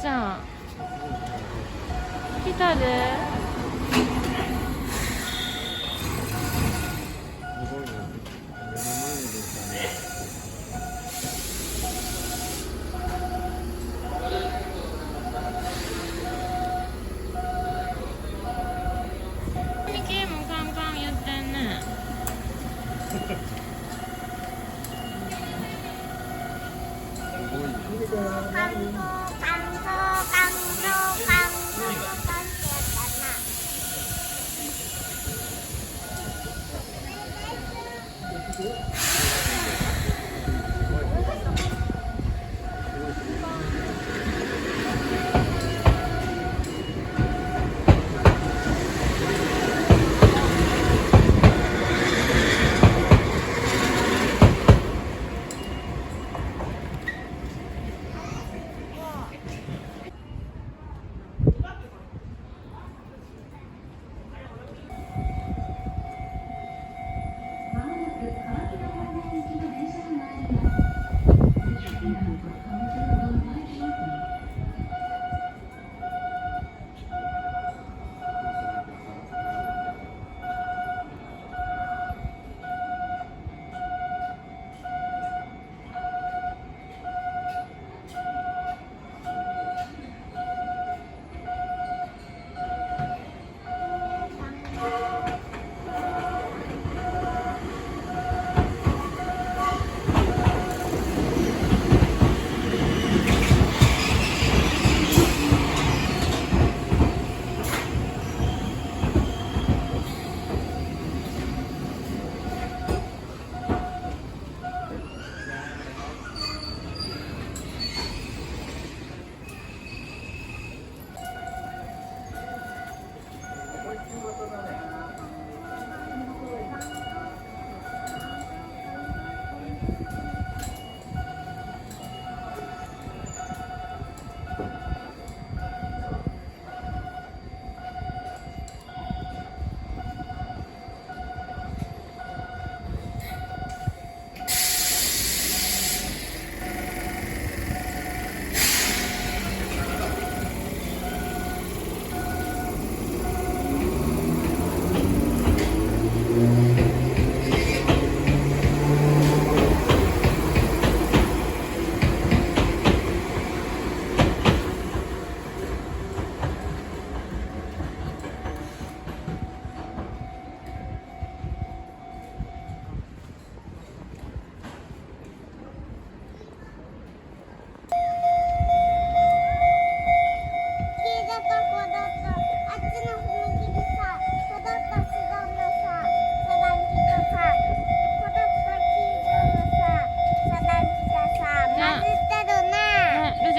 ちゃん来たで。ゲームカンカン言ってんね。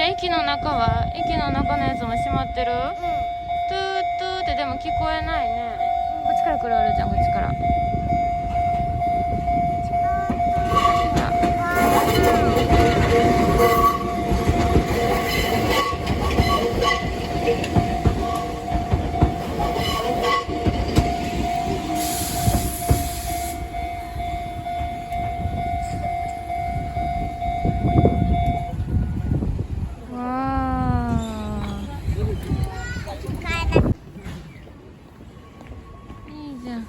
駅の中は駅の中のやつも閉まってる。トゥートゥーってでも聞こえないね。こっちから来るあるじゃん、こっちから。いいじゃん。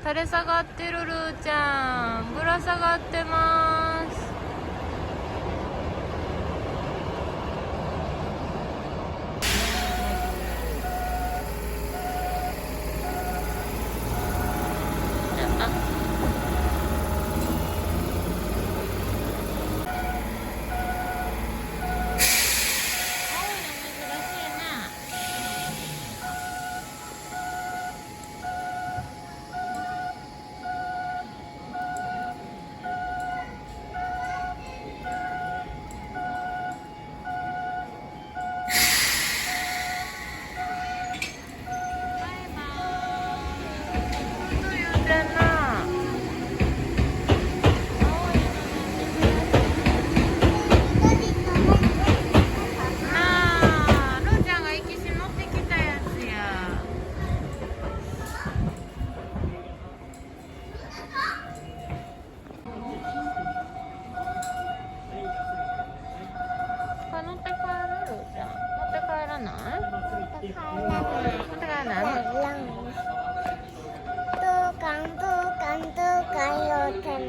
垂れ下がってるルーちゃん、ぶら下がってます。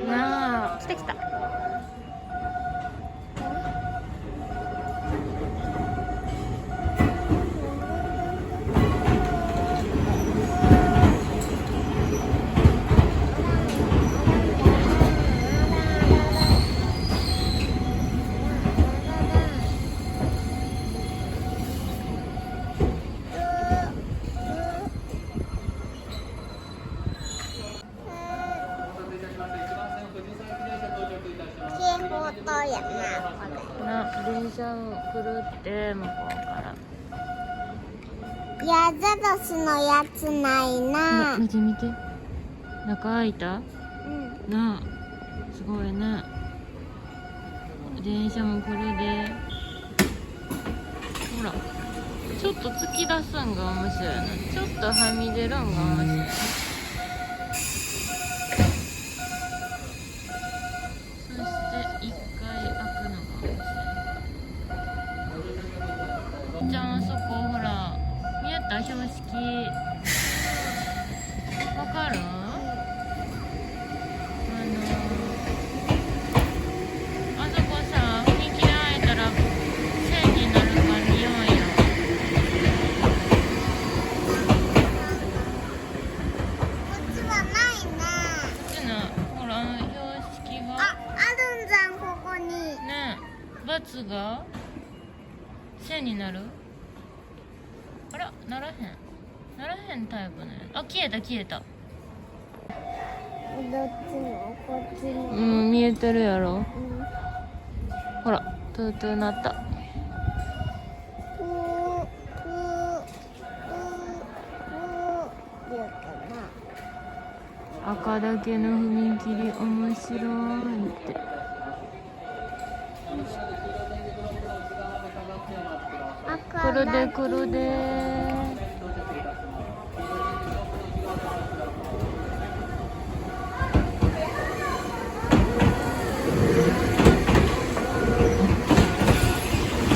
なあ、来た来た。な、電車を来るって向こうから。矢印のやつないな。見て見て、中開いた。なあ、すごいね。電車も来るで。ほら、ちょっと突き出すんが面白いな。ちょっとはみ出るんが面白い。じゃあ、あそこほら見えた標識わかる？あそこさ、踏切開いたら線になるから見ようよ。こっちはないね。こっちのほら標識があるんじゃん、ここにねえ、バツが線になる？あら、ならへんタイプね。あ、消えた消えた。どっちの？こっちの？見えてるやろ。ほら、トゥートゥーなった。赤だけの踏切面白いって。来るで来るで。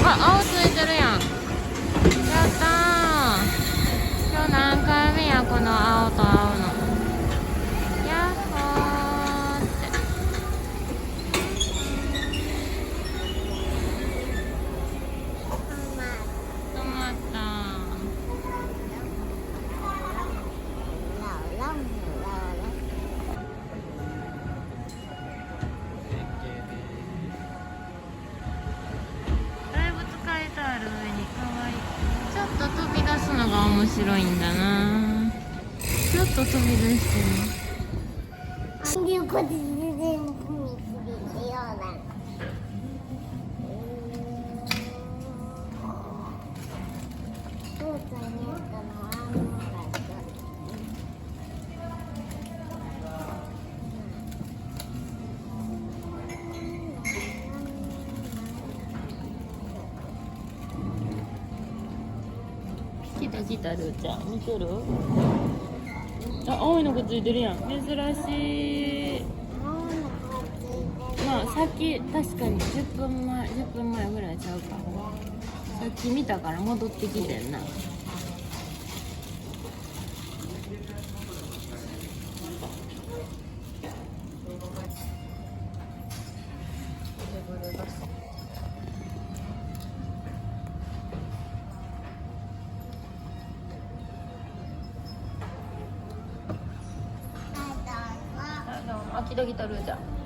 あ、青ついてるやん。やったー。今日何回目や、この青と青の。やっほーって。止まった。だいぶ使いとある上に可愛い。ちょっと飛び出すのが面白いんだな。ちょっと飛び出してる。来た来た、ルーちゃん見てる？あ、青いのがついてるやん。珍しい。まあさっき確かに10分前ぐらいちゃうか。さっき見たから戻ってきてんな。ドギとルーちゃん。